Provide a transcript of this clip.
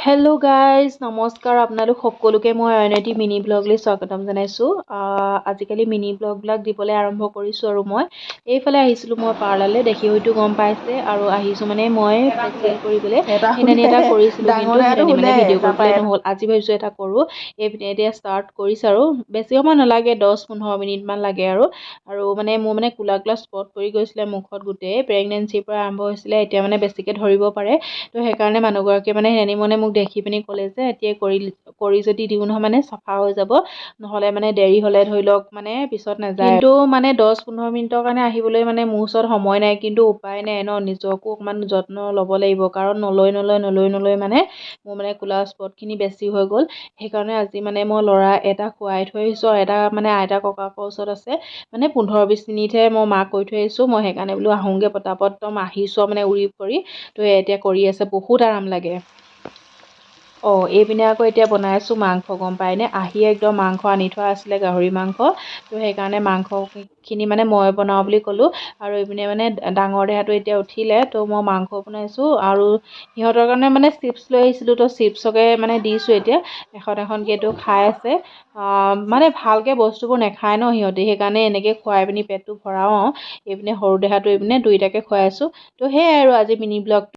hello' guys নমস্কাৰ আপোনালোক সকলোকে মই অন্য এটি মিনি ব্লগলৈ স্বাগতম জনাইছোঁ আজিকালি মিনি ব্লগবিলাক দিবলৈ আৰম্ভ কৰিছোঁ আৰু মই এইফালে আহিছিলোঁ মই পাৰ্লাৰলৈ দেখি হয়তো গম পাইছে আৰু আহিছোঁ মানে মই ফেচিয়েল কৰিবলৈ সেইদিনা এটা কৰিছিলোঁ কিন্তু সেইদিনা মানে ভিডিঅ' কৰিবলৈ নহ'ল আজি ভাবিছোঁ এটা কৰোঁ এইপিনে এতিয়া ষ্টাৰ্ট কৰিছোঁ আৰু বেছি সময় নালাগে 10-15 মিনিটমান লাগে আৰু মানে মোৰ মানে ক'লা ক'লা স্পট পৰি গৈছিলে মুখত গোটেই প্ৰেগনেঞ্চিৰ পৰা আৰম্ভ হৈছিলে এতিয়া মানে বেছিকৈ ধৰিব পাৰে তো সেইকাৰণে মানুহগৰাকীয়ে মানে সেনেমনে মোক দেখি পিনি ক'লে যে এতিয়াই কৰি যদি দিওঁ নহয় মানে চাফা হৈ যাব নহ'লে মানে দেৰি হ'লে ধৰি লওক মানে পিছত নাযায় কিন্তু মানে 10-15 মিনিটৰ কাৰণে আহিবলৈ মানে মোৰ ওচৰত সময় নাই কিন্তু উপায় নাই ন নিজকো অকণমান যত্ন ল'ব লাগিব কাৰণ নলৈ মানে মোৰ মানে ক'লা স্পটখিনি বেছি হৈ গ'ল সেইকাৰণে আজি মানে মই ল'ৰা এটা শুৱাই থৈ আহিছোঁ আৰু এটা মানে আইতা ককাকৰ ওচৰত আছে মানে 15-20 মিনিটহে মই মাক কৈ থৈ আহিছোঁ মই সেইকাৰণে বোলো আহোঁগৈ পটাপট আহিছোঁ মানে উৰি কৰি তো এতিয়া কৰি আছে বহুত আৰাম লাগে এইপিনে আকৌ এতিয়া বনাই আছোঁ মাংস গম পায়নে আহি একদম মাংস আনি থোৱা আছিলে গাহৰি মাংস তো সেইকাৰণে মাংসখিনি মানে মই বনাওঁ বুলি ক'লোঁ আৰু এইপিনে মানে ডাঙৰ দেহাটো এতিয়া উঠিলে তো মই মাংস বনাইছোঁ আৰু সিহঁতৰ কাৰণে মানে চিপছ লৈ আহিছিলোঁ তো চিপছকে মানে দিছোঁ এতিয়া এখনকৈ তো খাই আছে মানে ভালকৈ বস্তুবোৰ নাখায় ন সিহঁতে সেইকাৰণে এনেকৈ খুৱাই পিনি পেটটো ভৰাওঁ এইপিনে সৰু দেহাটো এইপিনে দুইটাকে খুৱাই আছোঁ তো সেয়াই আৰু আজি মিনি ব্লগ